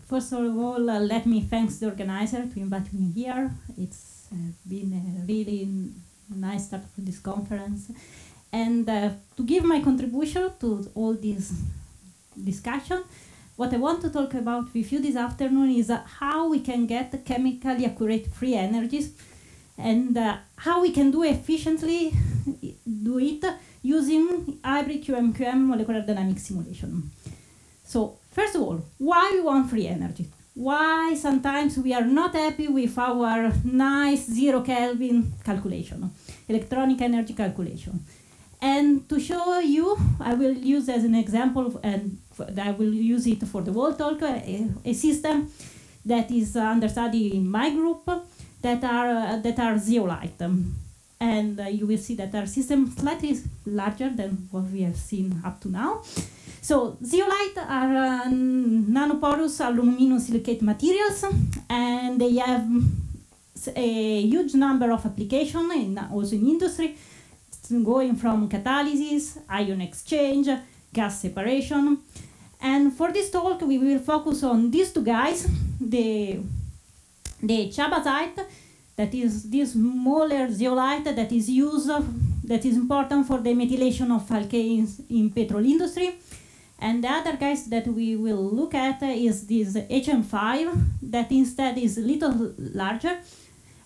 first of all, let me thank the organizer to invite me here. It's been a really nice start for this conference. And to give my contribution to all this discussion, what I want to talk about with you this afternoon is how we can get chemically accurate free energies and how we can do efficiently do it using hybrid QM/QM molecular dynamics simulation. So first of all, why we want free energy? Why sometimes we are not happy with our nice 0 Kelvin calculation, electronic energy calculation? And to show you, I will use as an example, and I will use it for the whole talk, a system that is under study in my group that are zeolite. And you will see that our system slightly larger than what we have seen up to now. So zeolite are nanoporous aluminosilicate materials, and they have a huge number of applications, also in industry, going from catalysis, ion exchange, gas separation. And for this talk, we will focus on these two guys, the chabazite, that is this smaller zeolite that is used, that is important for the methylation of alkanes in petrol industry. And the other guys that we will look at is this HM5, that instead is a little larger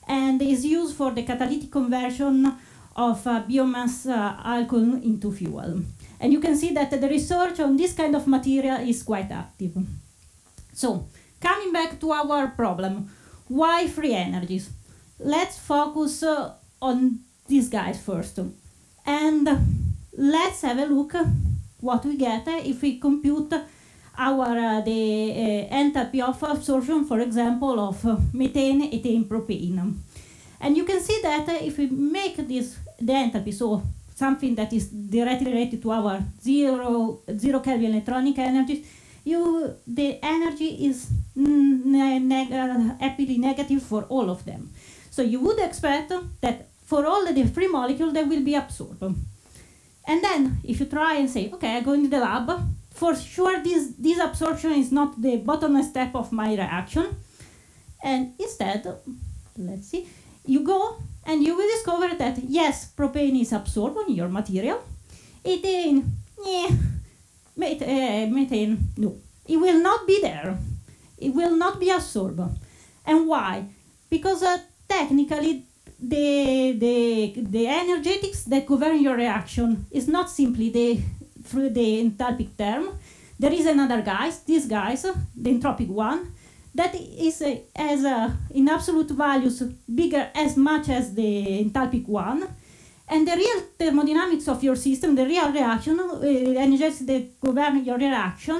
and is used for the catalytic conversion of biomass alcohol into fuel. And you can see that the research on this kind of material is quite active. So, coming back to our problem, why free energies? Let's focus on these guys first. And let's have a look what we get if we compute the enthalpy of absorption, for example, of methane, ethane, propane. And you can see that if we make this the enthalpy, so something that is directly related to our zero Kelvin electronic energy, the energy is happily negative for all of them. So you would expect that for all the free molecules they will be absorbed. And then if you try and say, okay, I go into the lab, for sure this absorption is not the bottleneck step of my reaction. And instead, let's see, you go and you will discover that yes, propane is absorbed in your material. Ethane, methane, no. It will not be there. It will not be absorbed. And why? Because technically the energetics that govern your reaction is not simply through the enthalpic term. There is another guys, these guys, the entropic one, that is in absolute values bigger as much as the enthalpic one. And the real thermodynamics of your system, the real reaction, energetics that govern your reaction,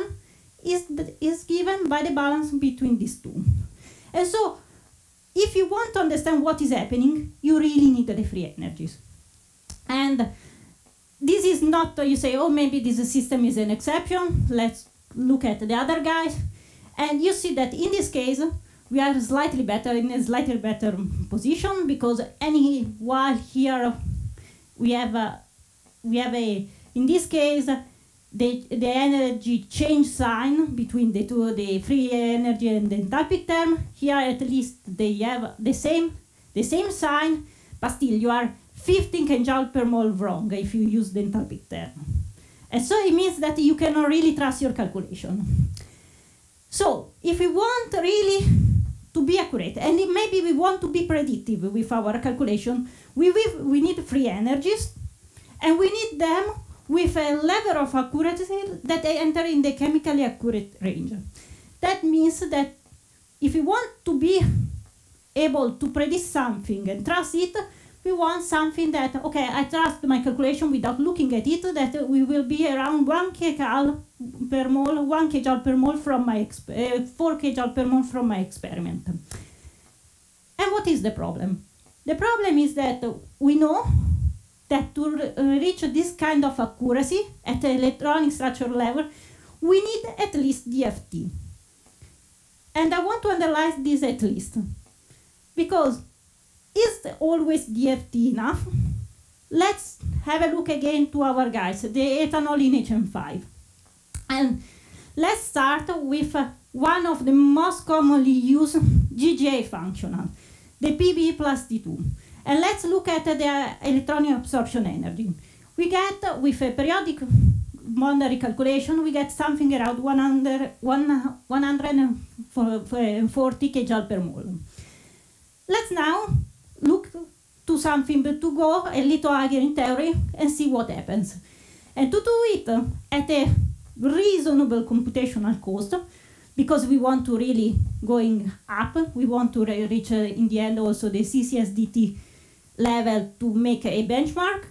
is given by the balance between these two. And so, if you want to understand what is happening, you really need the free energies. And this is not, you say, oh, maybe this system is an exception. Let's look at the other guys. And you see that in this case, we are slightly better, in a slightly better position, because while here we have in this case, the energy change sign between the two, the free energy and the enthalpic term. Here at least they have the same sign, but still you are 15 kJ per mole wrong if you use the enthalpic term. And so it means that you cannot really trust your calculation. So if we want really to be accurate, and maybe we want to be predictive with our calculation, we need free energies, and we need them with a level of accuracy that they enter in the chemically accurate range. That means that if we want to be able to predict something and trust it, we want something that, okay, I trust my calculation without looking at it, that we will be around 1 kcal per mole, 1 kJ per mole from my 4 kJ per mole from my experiment. And what is the problem? The problem is that we know that to reach this kind of accuracy at the electronic structure level, we need at least DFT. And I want to underline this at least, because is always DFT enough? Let's have a look again to our guys, the ethanol in HM5. And let's start with one of the most commonly used GGA functional, the PB plus T2. And let's look at the electronic absorption energy. We get, with a periodic boundary calculation, we get something around 140 kJ per mole. Let's now look to something, but to go a little higher in theory and see what happens. And to do it at a reasonable computational cost, because we want to really going up, we want to reach in the end also the CCSDT level to make a benchmark.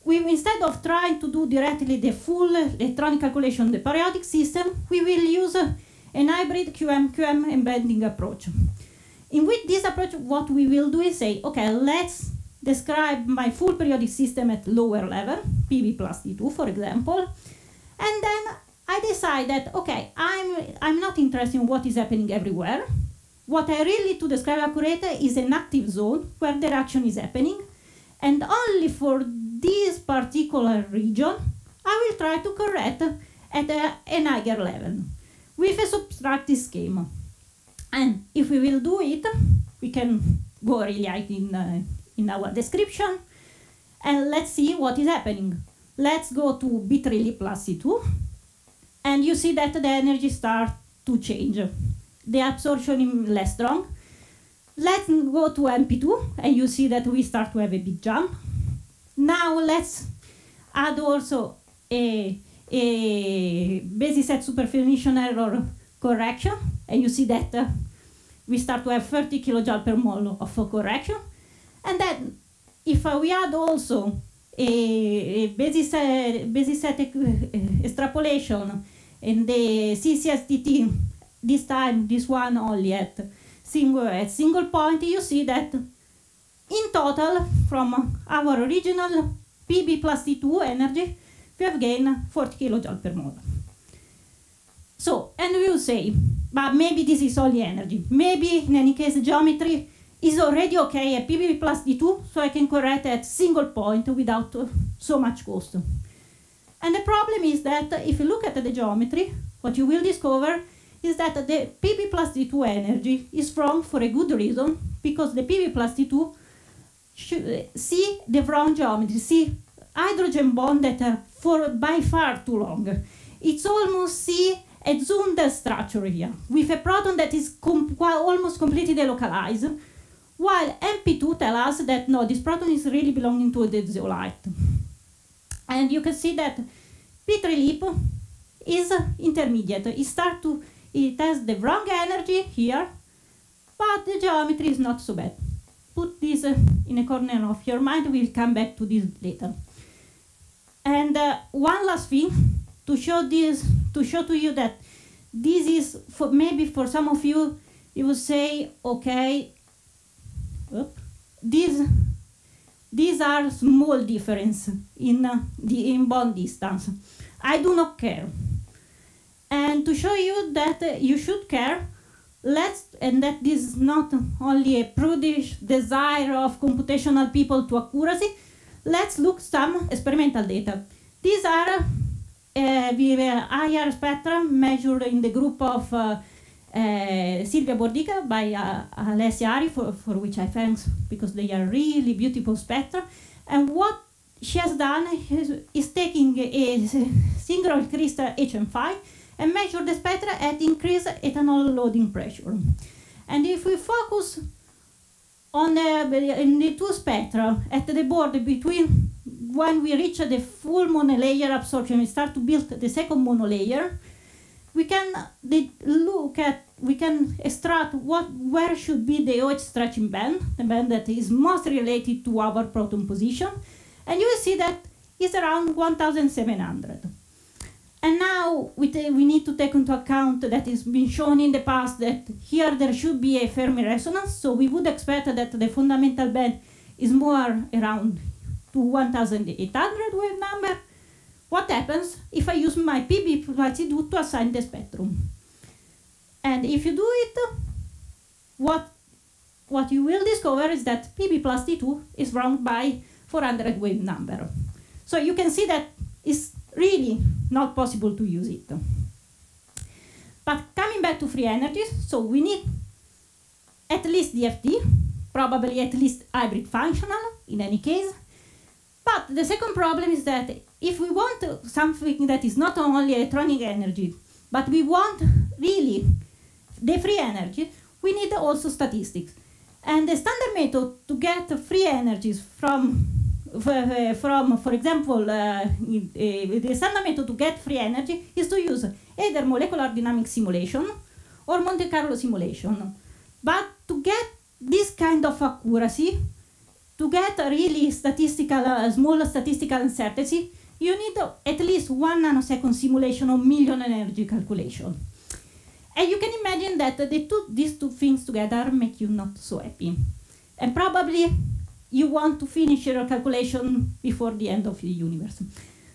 We, instead of trying to do directly the full electronic calculation of the periodic system, we will use an hybrid QM-QM embedding approach. In which this approach, what we will do is say, okay, let's describe my full periodic system at lower level, PB plus T2, for example, and then I decide that, okay, I'm not interested in what is happening everywhere. What I really need to describe accurately is an active zone where the reaction is happening, and only for this particular region, I will try to correct at a higher level with a subtractive scheme. And if we will do it, we can go really high in our description, and let's see what is happening. Let's go to bit3 plus C2, and you see that the energy starts to change. The absorption is less strong. Let's go to MP2, and you see that we start to have a big jump. Now let's add also a basis set superposition error correction, and you see that we start to have 30 kJ per mole of correction. And then if we add also a basis set extrapolation in the CCSDT, this time this one only at single point, you see that in total from our original PB plus T2 energy, we have gained 40 kJ per mole. So, and we will say, but maybe this is only energy. Maybe in any case geometry is already okay at PB plus D2, so I can correct at single point without so much cost. And the problem is that if you look at the geometry, what you will discover is that the PB plus D2 energy is wrong for a good reason, because the PB plus D2 see the wrong geometry, see hydrogen bonds that are by far too long. It's almost see a Zunder structure here, with a proton that is almost completely delocalized, while MP2 tells us that no, this proton is really belonging to the zeolite. And you can see that P3 is intermediate. It has the wrong energy here, but the geometry is not so bad. Put this in a corner of your mind, we'll come back to this later. And one last thing, to show to you that this is, maybe for some of you, you will say, okay, these are small difference in bond distance. I do not care. And to show you that you should care, and that this is not only a prudish desire of computational people to accuracy, let's look some experimental data. These are IR spectra measured in the group of Silvia Bordica by Alessia Ari, for which I thank, because they are really beautiful spectra. And what she has done is taking a single crystal HM5 and measure the spectra at increased ethanol loading pressure. And if we focus on the two spectra at the border between when we reach the full monolayer absorption, we start to build the second monolayer, we can extract where should be the OH stretching band, the band that is most related to our proton position, and you will see that it's around 1,700. And now we need to take into account that it's been shown in the past that here there should be a Fermi resonance, so we would expect that the fundamental band is more around to 1,800 wave number. What happens if I use my PB plus T2 to assign the spectrum? And if you do it, what you will discover is that PB plus T2 is wrong by 400 wave number. So you can see that it's really not possible to use it. But coming back to free energies, so we need at least DFT, probably at least hybrid functional in any case. But the second problem is that if we want something that is not only electronic energy, but we want really the free energy, we need also statistics. And the standard method to get free energies from for example, the standard method to get free energy is to use either molecular dynamics simulation or Monte Carlo simulation. But to get this kind of accuracy, to get a really statistical, small statistical uncertainty, you need at least 1 nanosecond simulation of million energy calculation. And you can imagine that these two things together make you not so happy. And probably you want to finish your calculation before the end of the universe.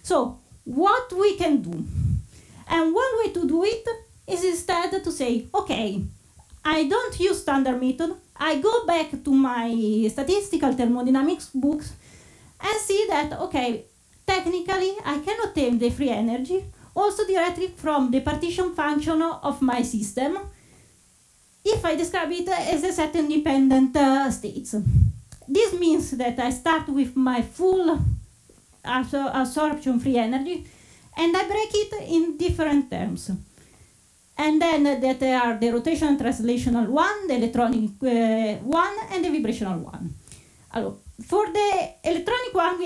So what we can do? And one way to do it is instead to say, okay, I don't use standard method. I go back to my statistical thermodynamics books and see that, okay, technically I can obtain the free energy also directly from the partition function of my system if I describe it as a set independent states. This means that I start with my full absorption free energy and I break it in different terms. And then that are the rotational translational one, the electronic one, and the vibrational one. For the electronic one,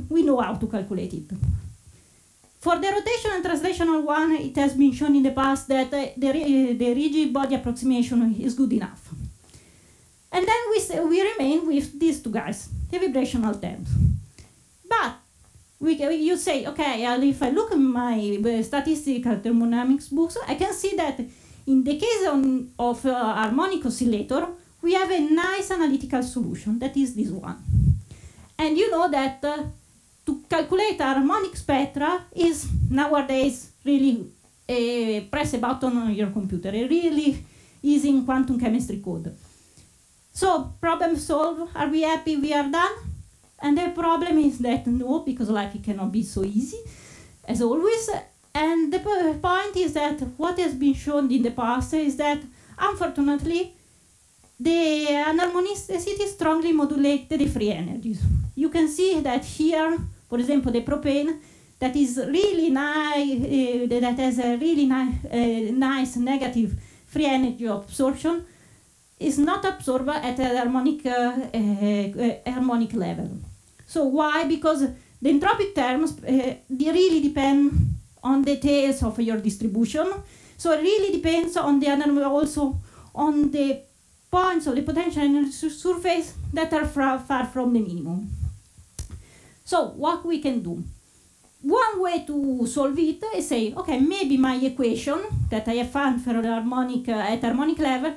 we know how to calculate it. For the rotational and translational one, it has been shown in the past that the rigid body approximation is good enough. And then we remain with these two guys, the vibrational terms. But you say, okay, if I look at my statistical thermodynamics books, I can see that in the case of harmonic oscillator, we have a nice analytical solution, that is this one. And you know that to calculate harmonic spectra is nowadays really press a button on your computer, really easy in quantum chemistry code. So, problem solved, are we happy we are done? And the problem is that no, because life cannot be so easy, as always. And the point is that what has been shown in the past is that, unfortunately, the anharmonicity strongly modulates the free energies. You can see that here, for example, the propane, that is really nice, that has a really nice negative free energy absorption, is not absorbed at a harmonic level. So why? Because the entropic terms they really depend on the tails of your distribution. So it really depends on the also on the points of the potential energy surface that are far from the minimum. So what we can do? One way to solve it is say, okay, maybe my equation that I have found for the harmonic at harmonic level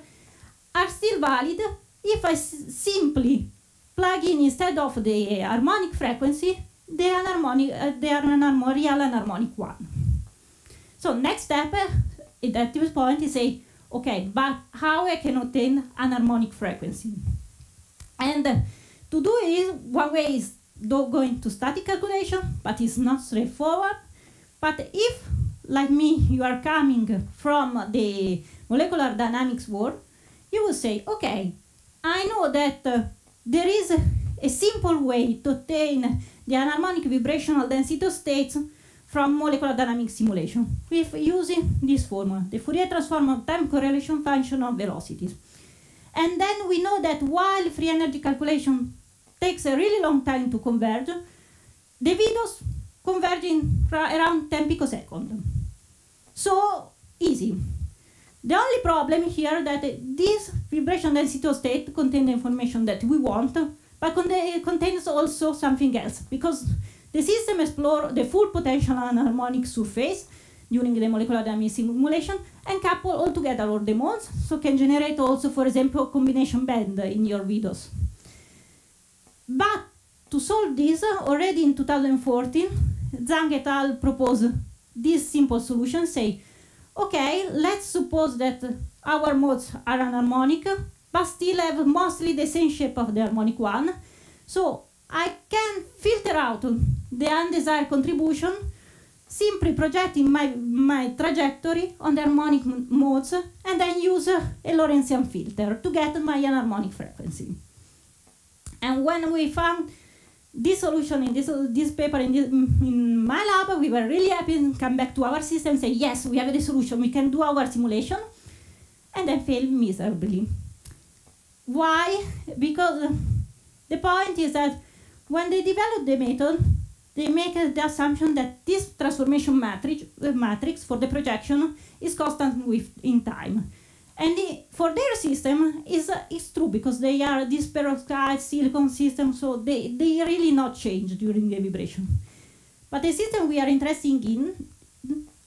are still valid if I simply plug in instead of the harmonic frequency the real anharmonic one. So next step at this point is say, okay, but how I can obtain anharmonic frequency? And to do it, one way is go into static calculation, but it's not straightforward. But if, like me, you are coming from the molecular dynamics world, you will say, okay, I know that there is a simple way to obtain the anharmonic vibrational density of states from molecular dynamics simulation with using this formula, the Fourier transform of time correlation function of velocities. And then we know that while free energy calculation takes a really long time to converge, the videos converge in around 10 picoseconds. So easy. The only problem here that this vibration density of state contains the information that we want, but contains also something else, because the system explores the full potential anharmonic surface during the molecular dynamics simulation and couple all together all the modes, so can generate also, for example, a combination band in your videos. But to solve this, already in 2014, Zhang et al. Proposed this simple solution, say, okay, let's suppose that our modes are anharmonic, but still have mostly the same shape of the harmonic one. So I can filter out the undesired contribution simply projecting my trajectory on the harmonic modes and then use a Lorentzian filter to get my anharmonic frequency. And when we found this solution in this paper in my lab, we were really happy and come back to our system and say, yes, we have the solution, we can do our simulation, and then failed miserably. Why? Because the point is that when they develop the method, they make the assumption that this transformation matrix for the projection is constant in time. And for their system, it's true, because they are this perovskite silicon system, so they really not change during the vibration. But the system we are interested in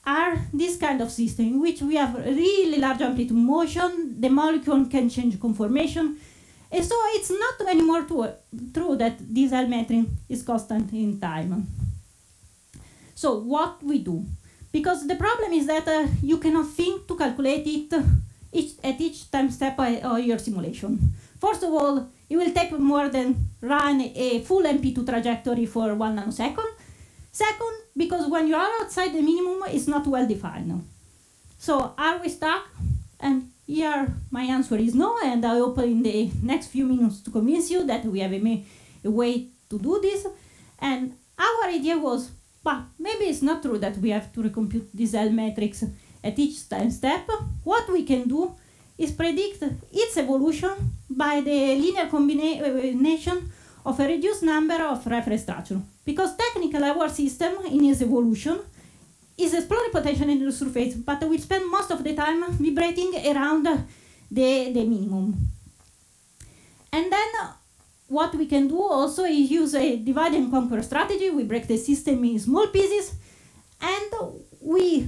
are this kind of system, in which we have really large amplitude motion, the molecule can change conformation, and so it's not anymore true that this L metric is constant in time. So what we do? Because the problem is that you cannot think to calculate it at each time step of your simulation. First of all, it will take more than run a full MP2 trajectory for 1 nanosecond. Second, because when you are outside the minimum, it's not well defined. So are we stuck? And here my answer is no, and I hope in the next few minutes to convince you that we have a way to do this. And our idea was, but maybe it's not true that we have to recompute this L matrix at each time step. What we can do is predict its evolution by the linear combination of a reduced number of reference structures. Because technically our system in its evolution is exploring potential in the surface, but we spend most of the time vibrating around the minimum. And then what we can do also is use a divide and conquer strategy. We break the system in small pieces, and we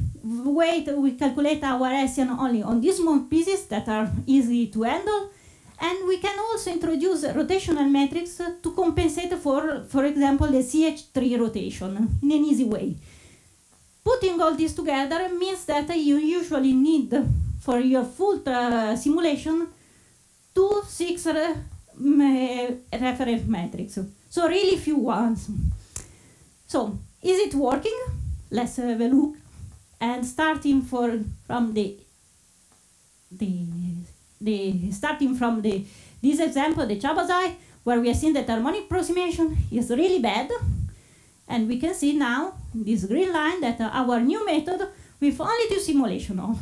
calculate our Hessian only on these small pieces that are easy to handle, and we can also introduce rotational metrics to compensate for example, the CH3 rotation in an easy way. Putting all this together means that you usually need, for your full simulation, 6 reference metrics. So really few ones. So is it working? Let's have a look. And starting from this example, the Chabazai, where we have seen that harmonic approximation is really bad. And we can see now, this green line, that our new method, with only 2 simulations of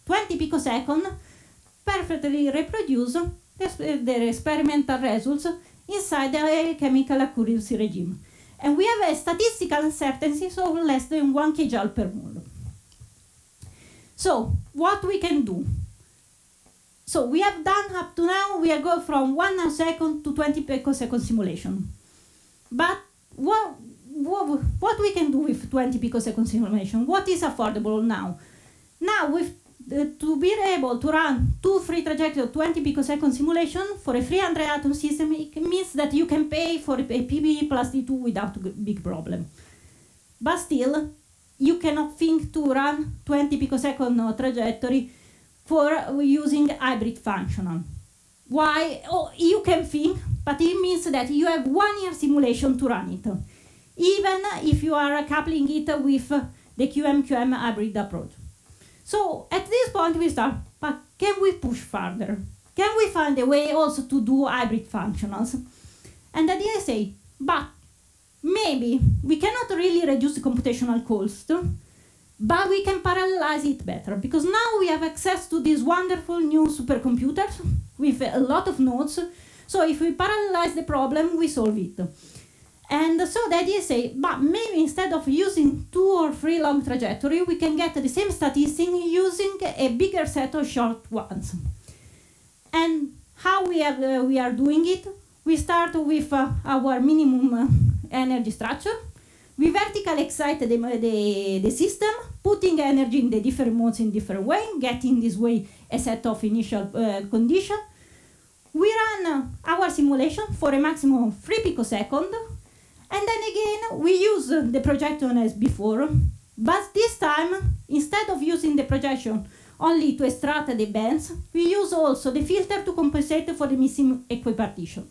20 picoseconds, perfectly reproduce the experimental results inside the chemical accuracy regime. And we have a statistical certainty of less than 1 kJ per mole. So, what we can do? So, we have done up to now, we have gone from 1 nanosecond to 20 picosecond simulation. But what we can do with 20 picosecond simulation? What is affordable now? Now, to be able to run 2 free trajectories of 20 picosecond simulation for a 300 atom system, it means that you can pay for a PB plus D2 without a big problem. But still, you cannot think to run 20 picosecond trajectory for using hybrid functional. Why? Oh, you can think, but it means that you have 1 year simulation to run it, even if you are coupling it with the QM-QM hybrid approach. So at this point we start, but can we push further? Can we find a way also to do hybrid functionals? And the idea say, but maybe we cannot really reduce the computational cost, but we can parallelize it better, because now we have access to these wonderful new supercomputers with a lot of nodes. So if we parallelize the problem, we solve it. And so the idea is say, but maybe instead of using 2 or 3 long trajectories, we can get the same statistics using a bigger set of short ones. And how we are doing it? We start with our minimum energy structure. We vertically excite the system, putting energy in the different modes in different way, getting this way a set of initial conditions. We run our simulation for a maximum of 3 picoseconds. And then again, we use the projection as before, but this time, instead of using the projection only to extract the bands, we use also the filter to compensate for the missing equipartition.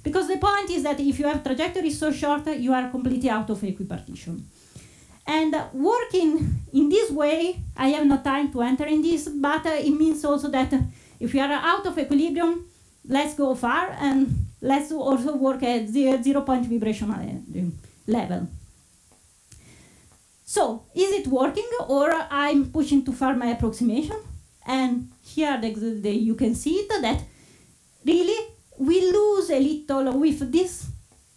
Because the point is that if you have trajectory so short, you are completely out of equipartition. And working in this way, I have no time to enter in this, but it means also that if you are out of equilibrium, let's go far, and let's also work at the 0-point vibrational level. So, is it working, or I'm pushing too far my approximation? And here you can see it, that really we lose a little with these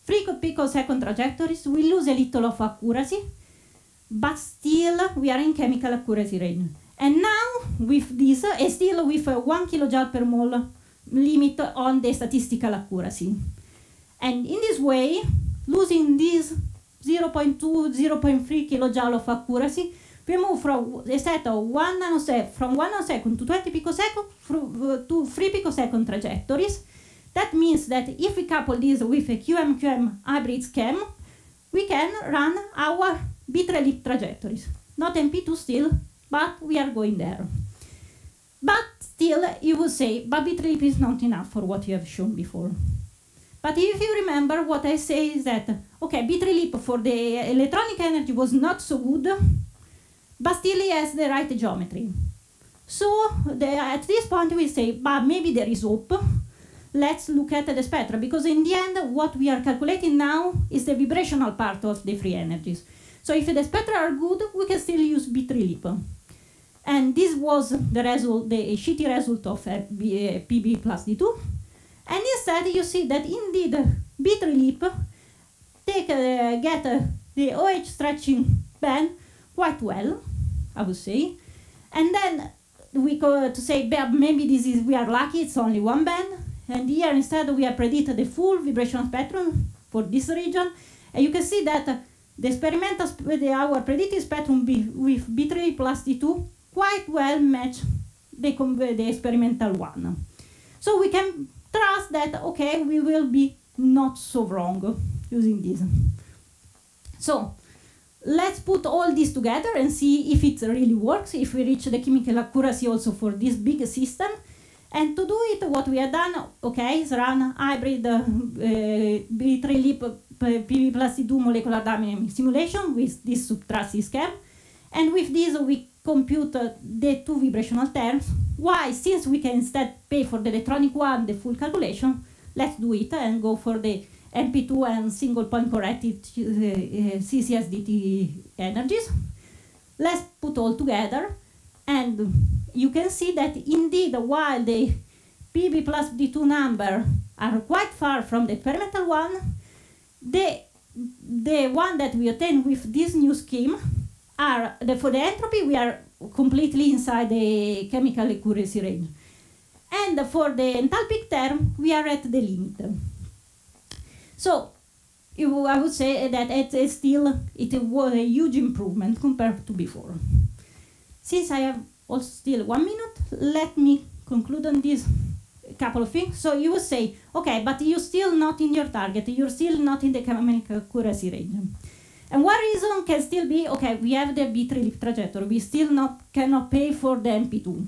3 picosecond trajectories, we lose a little of accuracy, but still we are in chemical accuracy range. And now with this, still with a 1 kilojoule per mole limit on the statistical accuracy. And in this way, losing this 0.2, 0.3 kilojoule of accuracy, we move from a set of 1 nanosecond, from 1 nanosecond to 20 picosecond to 3 picosecond trajectories. That means that if we couple this with a QM-QM hybrid scheme, we can run our bit-relip trajectories. Not MP2 still, but we are going there. But still, you will say, but bit-relip is not enough for what you have shown before. But if you remember, what I say is that, okay, bit-relip for the electronic energy was not so good, but still it has the right geometry. So at this point we say, but maybe there is hope. Let's look at the spectra, because in the end what we are calculating now is the vibrational part of the free energies. So if the spectra are good, we can still use bit-relip. And this was the result, the shitty result of PB plus D2. And instead you see that indeed bit-relip get the OH stretching band quite well, I would say. And then we go to say, maybe this is, we are lucky, it's only one band. And here instead we have predicted the full vibrational spectrum for this region. And you can see that the experimental, our predicted spectrum with bit-relip plus D2 quite well match the experimental one. So we can trust that, okay, we will be not so wrong using this. So let's put all this together and see if it really works, if we reach the chemical accuracy also for this big system. And to do it, what we have done, okay, is run hybrid bit-relip PV plus D2 molecular dynamic simulation with this subtractive scheme. And with this, we compute the 2 vibrational terms. Why? Since we can instead pay for the electronic one, the full calculation, let's do it and go for the MP2 and single point corrected CCSDT energies. Let's put all together, and you can see that indeed, while the PB plus D2 number are quite far from the experimental one, the one that we obtain with this new scheme are, for the entropy, we are completely inside the chemical accuracy range. And for the enthalpic term, we are at the limit. So I would say that it was a huge improvement compared to before. Since I have also still 1 minute, let me conclude on this couple of things. So you will say, okay, but you're still not in your target, you're still not in the chemical accuracy range. And one reason can still be, okay, we have the bit-relip trajectory, we still cannot pay for the MP2.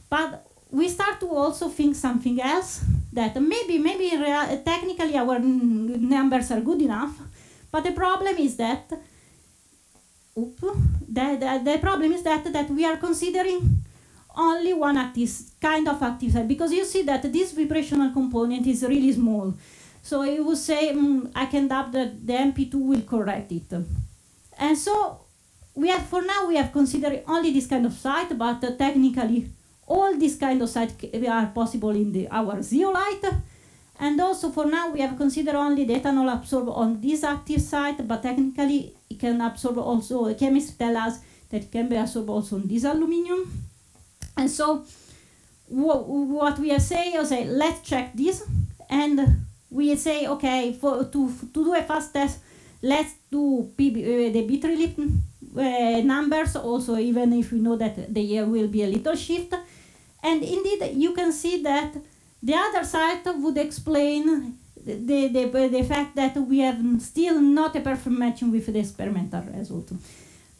But we start to also think something else, that maybe technically our numbers are good enough, but the problem is that the problem is that we are considering only one kind of active site, because you see that this vibrational component is really small. So you would say, I can doubt that the MP2 will correct it. And so for now we have considered only this kind of site, but technically all these kind of sites are possible in our zeolite. And also for now we have considered only the ethanol absorbed on this active site, but technically it can absorb also, chemists tell us that it can be absorbed also on this aluminium. And so what we are saying is, let's check this, and we say, okay, to do a fast test, let's do the bit-relip numbers also, even if we know that there will be a little shift. And indeed, you can see that the other side would explain the fact that we have still not a perfect matching with the experimental result.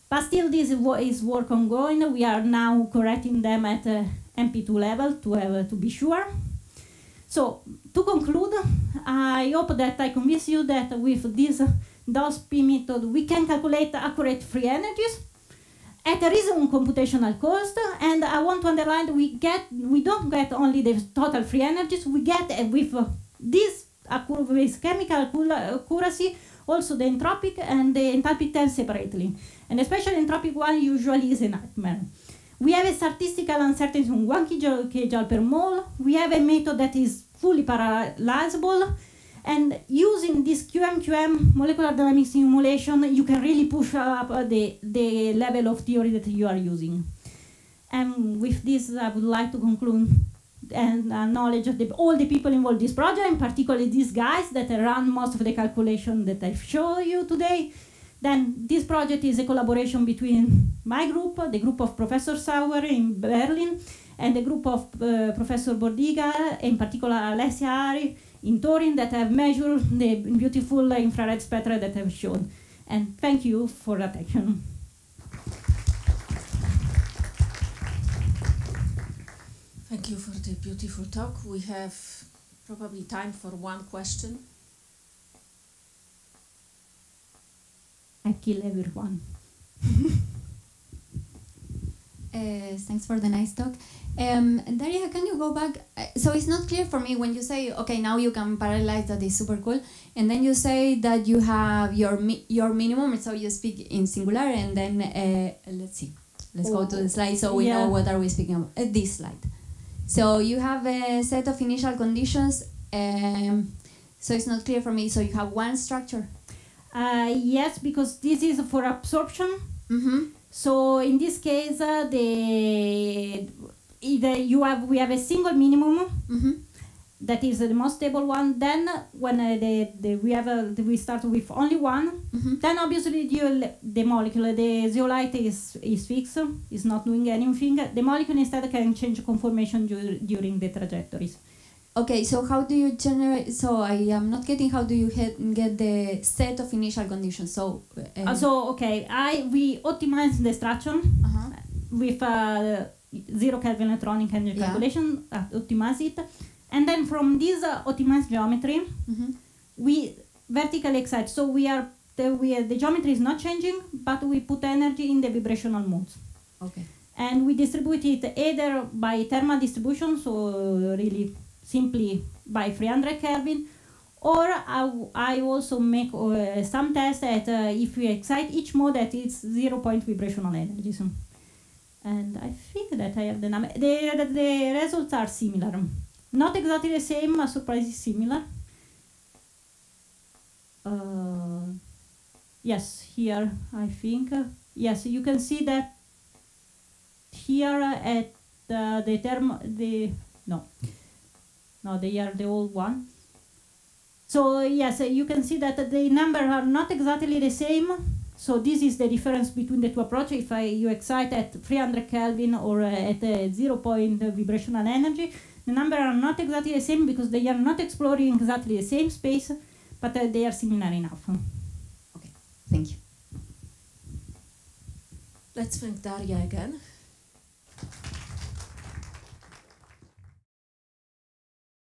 But still, this is work ongoing. We are now correcting them at MP2 level to be sure. So, to conclude, I hope that I convince you that with this those P method, we can calculate accurate free energies at a reasonable computational cost. And I want to underline, we don't get only the total free energies, we get with this with chemical accuracy also the entropic and the enthalpy term separately. And especially entropic one usually is a nightmare. We have a statistical uncertainty on 1 kJ per mole. We have a method that is fully parallelizable. And using this QM molecular dynamics simulation, you can really push up the level of theory that you are using. And with this, I would like to conclude and acknowledge all the people involved in this project, and particularly these guys that run most of the calculation that I've shown you today. Then this project is a collaboration between my group, the group of Professor Sauer in Berlin, and the group of Professor Bordiga, in particular Alessia Ari, in Turin, that have measured the beautiful infrared spectra that I've shown. And thank you for attention. Thank you for the beautiful talk. We have probably time for one question. I kill everyone. Thanks for the nice talk. Daria, can you go back? So it's not clear for me when you say, okay, now you can parallelize, that is super cool, and then you say that you have your minimum, so you speak in singular, and then let's see, let's go to the slide so we know what are we speaking about. This slide. So you have a set of initial conditions, so it's not clear for me. So you have one structure. Yes, because this is for absorption. Mm-hmm. So in this case, we have a single minimum. Mm-hmm. That is the most stable one. Then when we start with only one, mm-hmm. then obviously the molecule, the zeolite is fixed, is not doing anything. The molecule instead can change conformation during the trajectories. Okay, so how do you generate? So I am not getting, how do you get the set of initial conditions? So we optimize the structure with 0 Kelvin electronic energy calculation, optimize it. And then from this optimized geometry, mm-hmm. we vertically excite. So the geometry is not changing, but we put energy in the vibrational modes. Okay. And we distribute it either by thermal distribution, so really simply by 300 Kelvin, or I also make some tests that if we excite each mode at its 0 point vibrational energy. So, and I think that I have the number. The results are similar. Not exactly the same, but surprisingly similar. Yes, here I think. Yes, you can see that here at they are the old one. So yes, you can see that the numbers are not exactly the same. So this is the difference between the two approaches. If you excite at 300 Kelvin or at a 0 point vibrational energy, the numbers are not exactly the same because they are not exploring exactly the same space, but they are similar enough. Okay, thank you. Let's thank Daria again.